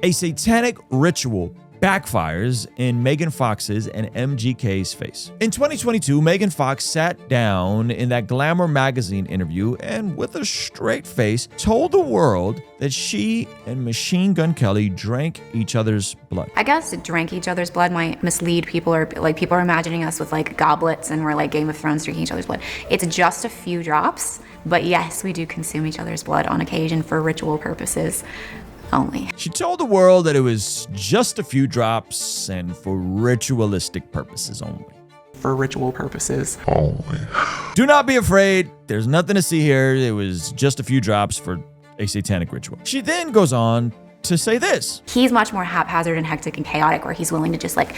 A satanic ritual backfires in Megan Fox's and MGK's face. In 2022, Megan Fox sat down in that Glamour magazine interview and with a straight face told the world that she and Machine Gun Kelly drank each other's blood. I guess drank each other's blood might mislead people, or like people are imagining us with like goblets and we're like Game of Thrones drinking each other's blood. It's just a few drops, but yes, we do consume each other's blood on occasion for ritual purposes only. She told the world that it was just a few drops and for ritualistic purposes only. For ritual purposes only. Do not be afraid. There's nothing to see here. It was just a few drops for a satanic ritual. She then goes on to say this. He's much more haphazard and hectic and chaotic, where he's willing to just like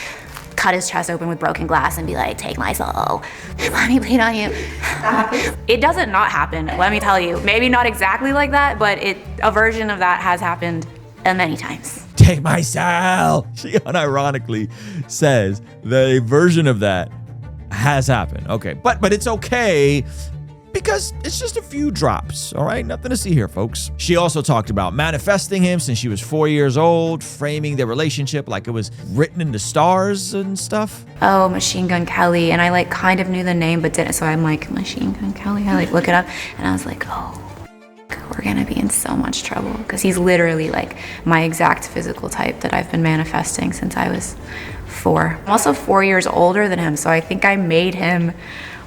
cut his chest open with broken glass and be like, take my soul, let me bleed on you. It doesn't not happen, let me tell you. Maybe not exactly like that, but a version of that has happened many times. Take my soul. She unironically says that a version of that has happened. Okay, but it's okay because it's just a few drops, all right? Nothing to see here, folks. She also talked about manifesting him since she was 4 years old, framing their relationship like it was written in the stars and stuff. Oh, Machine Gun Kelly, and I like kind of knew the name but didn't, so I'm like, Machine Gun Kelly, I like look it up, and I was like, oh, we're gonna be in so much trouble, because he's literally like my exact physical type that I've been manifesting since I was 4. I'm also 4 years older than him, so I think I made him.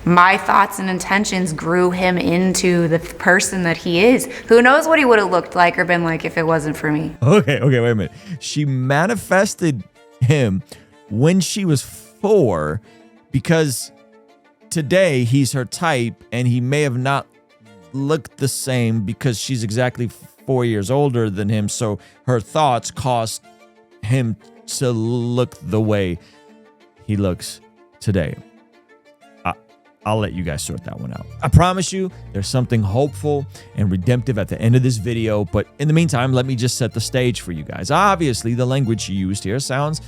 My thoughts and intentions grew him into the person that he is. Who knows what he would have looked like or been like if it wasn't for me. Okay, wait a minute. She manifested him when she was 4 because today he's her type and he may have not looked the same because she's exactly 4 years older than him. So her thoughts caused him to look the way he looks today. I'll let you guys sort that one out. I promise you there's something hopeful and redemptive at the end of this video, but in the meantime, let me just set the stage for you guys. Obviously, the language she used here sounds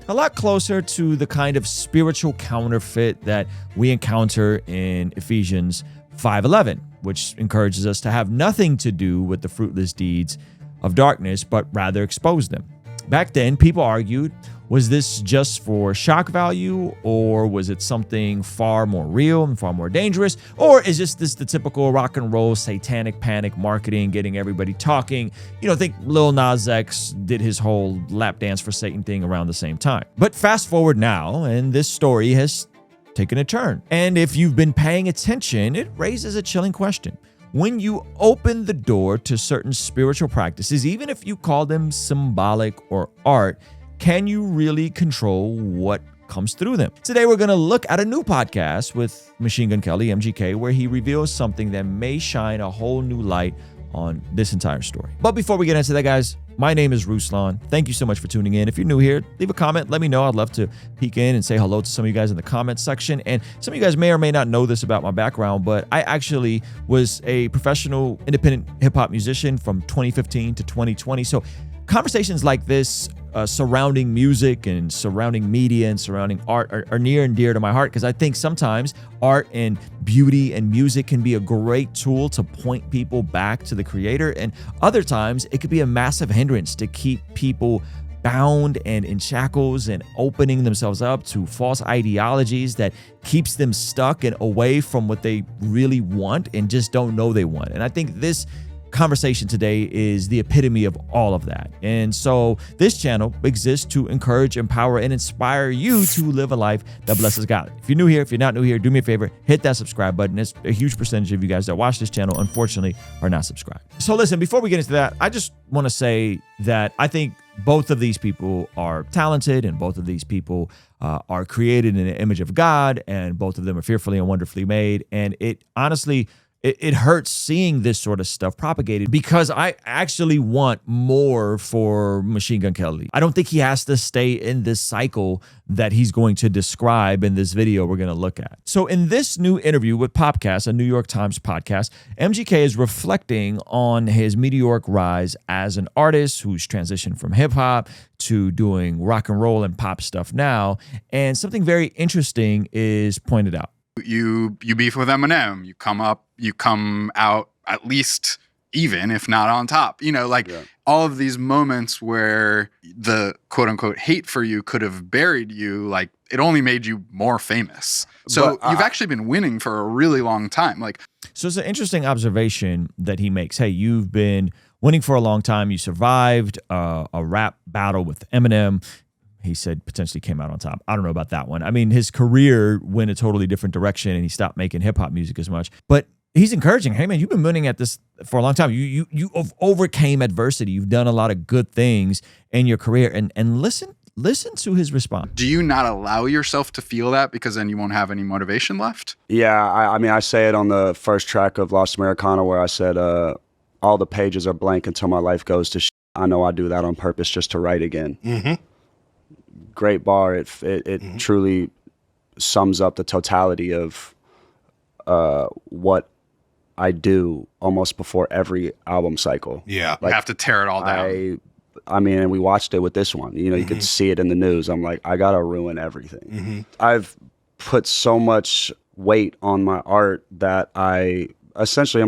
a lot closer to the kind of spiritual counterfeit that we encounter in Ephesians 5:11, which encourages us to have nothing to do with the fruitless deeds of darkness, but rather expose them. Back then, people argued, was this just for shock value, or was it something far more real and far more dangerous? Or is this the typical rock and roll satanic panic marketing, getting everybody talking? You know, I think Lil Nas X did his whole lap dance for Satan thing around the same time. But fast forward now, and this story has taken a turn. And if you've been paying attention, it raises a chilling question. When you open the door to certain spiritual practices, even if you call them symbolic or art, can you really control what comes through them? Today, we're going to look at a new podcast with Machine Gun Kelly, MGK, where he reveals something that may shine a whole new light on this entire story. But before we get into that, guys, my name is Ruslan. Thank you so much for tuning in. If you're new here, leave a comment. Let me know. I'd love to peek in and say hello to some of you guys in the comment section. And some of you guys may or may not know this about my background, but I actually was a professional independent hip-hop musician from 2015 to 2020. So conversations like this surrounding music and surrounding media and surrounding art are near and dear to my heart, because I think sometimes art and beauty and music can be a great tool to point people back to the creator, and other times it could be a massive hindrance to keep people bound and in shackles and opening themselves up to false ideologies that keeps them stuck and away from what they really want and just don't know they want. And I think this conversation today is the epitome of all of that. And so this channel exists to encourage, empower, and inspire you to live a life that blesses God. If you're new here, if you're not new here, do me a favor, hit that subscribe button. It's a huge percentage of you guys that watch this channel, unfortunately, are not subscribed. So listen, before we get into that, I just want to say that I think both of these people are talented, and both of these people are created in the image of God, and both of them are fearfully and wonderfully made. And it honestly, it hurts seeing this sort of stuff propagated, because I actually want more for Machine Gun Kelly. I don't think he has to stay in this cycle that he's going to describe in this video we're going to look at. So in this new interview with Popcast, a New York Times podcast, MGK is reflecting on his meteoric rise as an artist who's transitioned from hip hop to doing rock and roll and pop stuff now. And something very interesting is pointed out. You beef with Eminem. You come out at least even, if not on top. You know, like all of these moments where the quote unquote hate for you could have buried you, like it only made you more famous. So you've actually been winning for a really long time. Like, so it's an interesting observation that he makes. Hey, you've been winning for a long time. You survived a rap battle with Eminem. He said potentially came out on top. I don't know about that one. I mean, his career went a totally different direction and he stopped making hip hop music as much. But he's encouraging, hey man, you've been winning at this for a long time. You overcame adversity. You've done a lot of good things in your career. And listen to his response. Do you not allow yourself to feel that because then you won't have any motivation left? Yeah, I mean, I say it on the first track of Lost Americana where I said, all the pages are blank until my life goes to shit. I know I do that on purpose just to write again. Great bar. It truly sums up the totality of what I do almost before every album cycle. Yeah, like, you have to tear it all down. I mean, and we watched it with this one. You know, you could see it in the news. I'm like, I gotta ruin everything. I've put so much weight on my art that I'm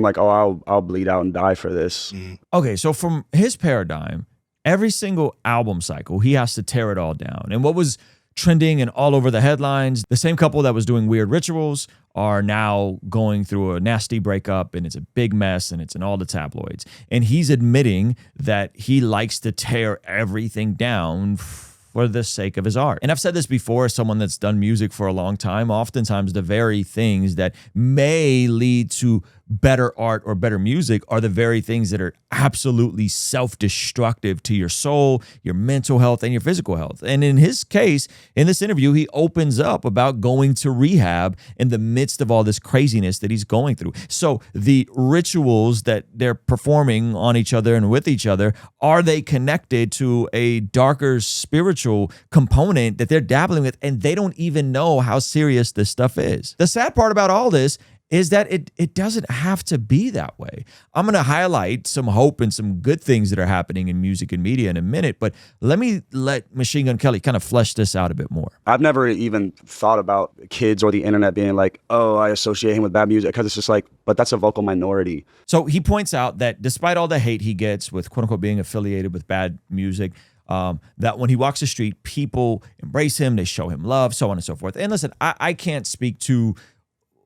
like, oh, I'll bleed out and die for this. Okay, so from his paradigm, every single album cycle, he has to tear it all down. And what was trending and all over the headlines, the same couple that was doing weird rituals are now going through a nasty breakup and it's a big mess and it's in all the tabloids. And he's admitting that he likes to tear everything down for the sake of his art. And I've said this before, as someone that's done music for a long time, oftentimes the very things that may lead to better art or better music are the very things that are absolutely self-destructive to your soul, your mental health, and your physical health. And in his case, in this interview, he opens up about going to rehab in the midst of all this craziness that he's going through. So the rituals that they're performing on each other and with each other, are they connected to a darker spiritual component that they're dabbling with, and they don't even know how serious this stuff is? The sad part about all this is that it doesn't have to be that way. I'm going to highlight some hope and some good things that are happening in music and media in a minute, but let Machine Gun Kelly kind of flesh this out a bit more. I've never even thought about kids or the internet being like, oh, I associate him with bad music, because it's just like, but that's a vocal minority. So he points out that despite all the hate he gets with quote unquote being affiliated with bad music, that when he walks the street, people embrace him, they show him love, so on and so forth. And listen, I can't speak to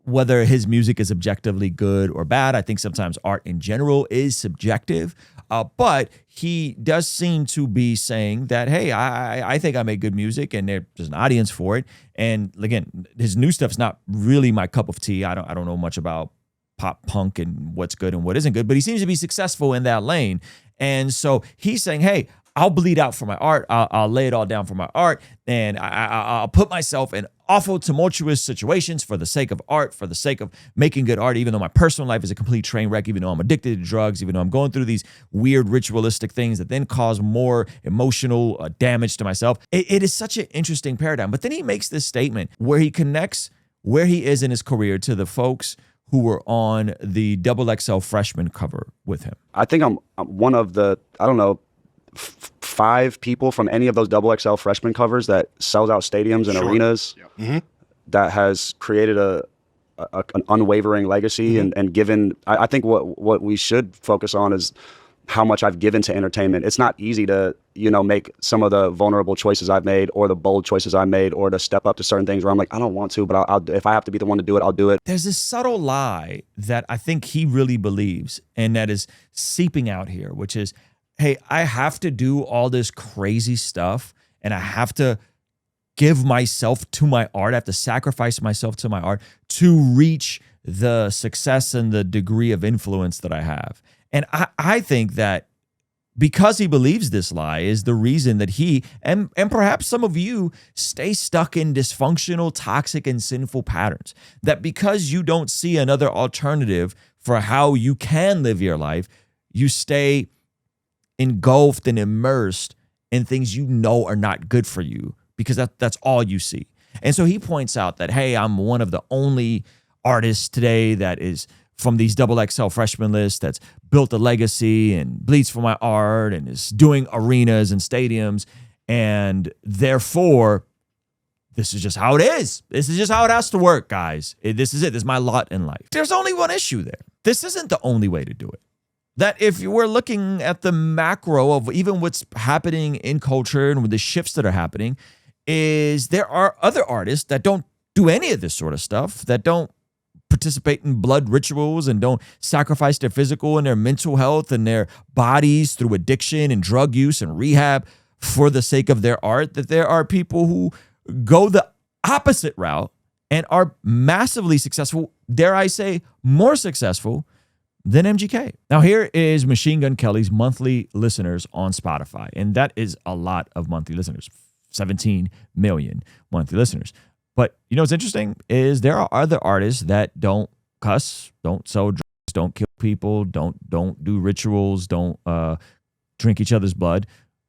whether his music is objectively good or bad. I think sometimes art in general is subjective, but he does seem to be saying that, hey, I think I make good music and there's an audience for it. And again, his new stuff's not really my cup of tea. I don't know much about pop punk and what's good and what isn't good, but he seems to be successful in that lane. And so he's saying, hey, I'll bleed out for my art. I'll lay it all down for my art. And I'll put myself in awful, tumultuous situations for the sake of art, for the sake of making good art, even though my personal life is a complete train wreck, even though I'm addicted to drugs, even though I'm going through these weird ritualistic things that then cause more emotional damage to myself. It is such an interesting paradigm. But then he makes this statement where he connects where he is in his career to the folks who were on the XXL freshman cover with him. I think I'm one of the, I don't know, 5 people from any of those XXL freshman covers that sells out stadiums and arenas, that has created an unwavering legacy and given. I think what we should focus on is how much I've given to entertainment. It's not easy to, make some of the vulnerable choices I've made or the bold choices I made or to step up to certain things where I'm like, I don't want to, but I'll if I have to be the one to do it, I'll do it. There's this subtle lie that I think he really believes and that is seeping out here, which is, hey, I have to do all this crazy stuff and I have to give myself to my art. I have to sacrifice myself to my art to reach the success and the degree of influence that I have. And I think that because he believes this lie is the reason that he, and perhaps some of you, stay stuck in dysfunctional, toxic, and sinful patterns. That because you don't see another alternative for how you can live your life, you stay engulfed and immersed in things you know are not good for you because that's all you see. And so he points out that, hey, I'm one of the only artists today that is from these XXL freshman lists that's built a legacy and bleeds for my art and is doing arenas and stadiums. And therefore, this is just how it is. This is just how it has to work, guys. This is it. This is my lot in life. There's only one issue there. This isn't the only way to do it. that if you were looking at the macro of even what's happening in culture and with the shifts that are happening, is there are other artists that don't do any of this sort of stuff, that don't participate in blood rituals and don't sacrifice their physical and their mental health and their bodies through addiction and drug use and rehab for the sake of their art, that there are people who go the opposite route and are massively successful, dare I say, more successful than MGK. Now, here is Machine Gun Kelly's monthly listeners on Spotify, and that is a lot of monthly listeners, 17 million monthly listeners. But you know what's interesting is there are other artists that don't cuss, don't sell drugs, don't kill people, don't do rituals, don't drink each other's blood,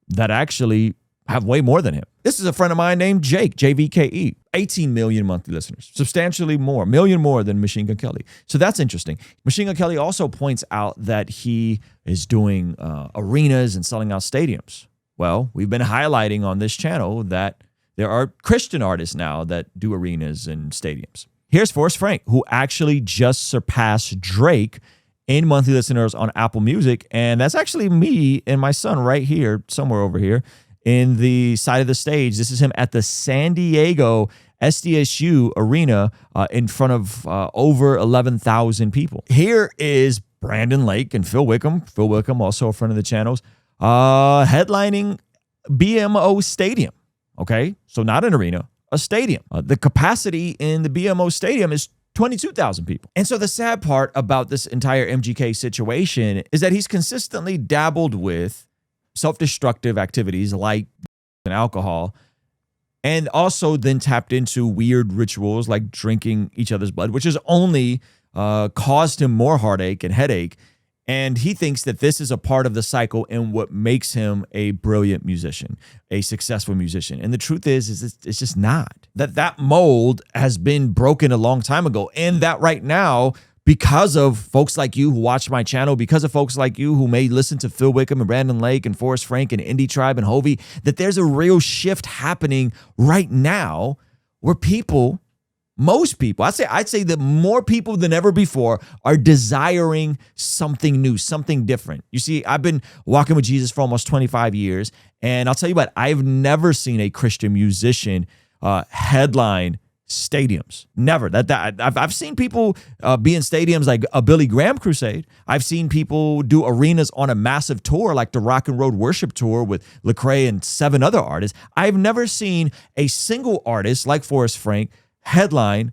that actually have way more than him. This is a friend of mine named Jake, JVKE, 18 million monthly listeners, substantially more, million more than Machine Gun Kelly. So that's interesting. Machine Gun Kelly also points out that he is doing arenas and selling out stadiums. Well, we've been highlighting on this channel that there are Christian artists now that do arenas and stadiums. Here's Forrest Frank, who actually just surpassed Drake in monthly listeners on Apple Music. And that's actually me and my son right here, somewhere over here in the side of the stage. This is him at the San Diego SDSU arena in front of over 11,000 people. Here is Brandon Lake and Phil Wickham. Phil Wickham, also a friend of the channel's, headlining BMO Stadium. Okay, so not an arena, a stadium. The capacity in the BMO Stadium is 22,000 people. And so the sad part about this entire MGK situation is that he's consistently dabbled with self-destructive activities like alcohol, and also then tapped into weird rituals like drinking each other's blood, which has only caused him more heartache and headache. And he thinks that this is a part of the cycle and what makes him a brilliant musician, a successful musician. And the truth is it's just not. That mold has been broken a long time ago. And that right now, because of folks like you who watch my channel, because of folks like you who may listen to Phil Wickham and Brandon Lake and Forrest Frank and Indie Tribe and Hovey, that there's a real shift happening right now where people, most people, I'd say that more people than ever before are desiring something new, something different. You see, I've been walking with Jesus for almost 25 years, and I'll tell you what, I've never seen a Christian musician headline stadiums. Never. I've seen people be in stadiums like a Billy Graham crusade. I've seen people do arenas on a massive tour like the Rock and Road Worship Tour with Lecrae and 7 other artists. I've never seen a single artist like Forrest Frank headline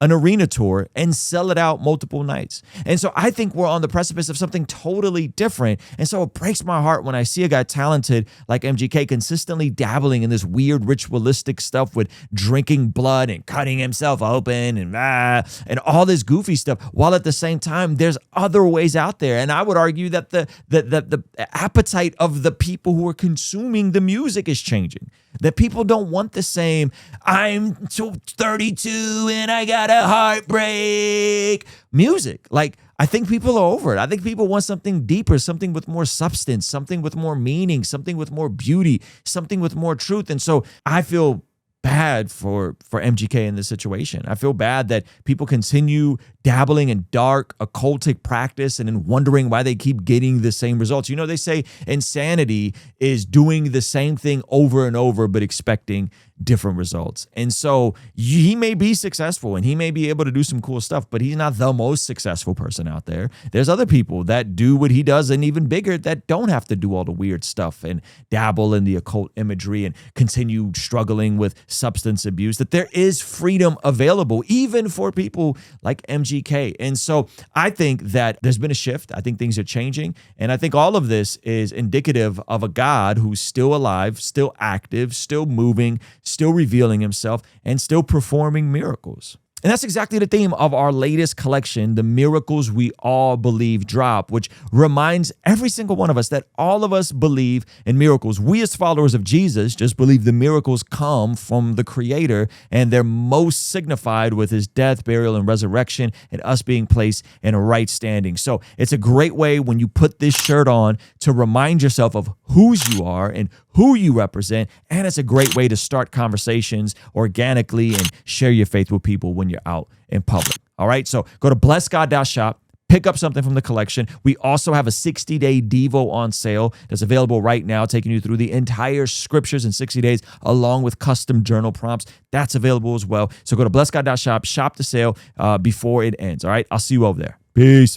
an arena tour and sell it out multiple nights. And so I think we're on the precipice of something totally different. And so it breaks my heart when I see a guy talented like MGK consistently dabbling in this weird ritualistic stuff with drinking blood and cutting himself open and all this goofy stuff, while at the same time there's other ways out there. And I would argue that the appetite of the people who are consuming the music is changing. That people don't want the same, I'm 32 and I got a heartbreak music. Like, I think people are over it. I think people want something deeper, something with more substance, something with more meaning, something with more beauty, something with more truth. And so I feel bad for MGK in this situation. I feel bad that people continue dabbling in dark occultic practice and then wondering why they keep getting the same results. You know, they say insanity is doing the same thing over and over but expecting different results. And so he may be successful and he may be able to do some cool stuff, but he's not the most successful person out there. There's other people that do what he does and even bigger that don't have to do all the weird stuff and dabble in the occult imagery and continue struggling with substance abuse, that there is freedom available even for people like MGK. And so I think that there's been a shift. I think things are changing. And I think all of this is indicative of a God who's still alive, still active, still moving, still revealing himself, and still performing miracles. And that's exactly the theme of our latest collection, The Miracles We All Believe Drop, which reminds every single one of us that all of us believe in miracles. We as followers of Jesus just believe the miracles come from the Creator, and they're most signified with his death, burial, and resurrection, and us being placed in a right standing. So it's a great way when you put this shirt on to remind yourself of whose you are and who you represent, and it's a great way to start conversations organically and share your faith with people when you're out in public. All right, so go to blessgod.shop, pick up something from the collection. We also have a 60-day Devo on sale that's available right now, taking you through the entire scriptures in 60 days, along with custom journal prompts. That's available as well. So go to blessgod.shop, shop the sale before it ends. All right, I'll see you over there. Peace.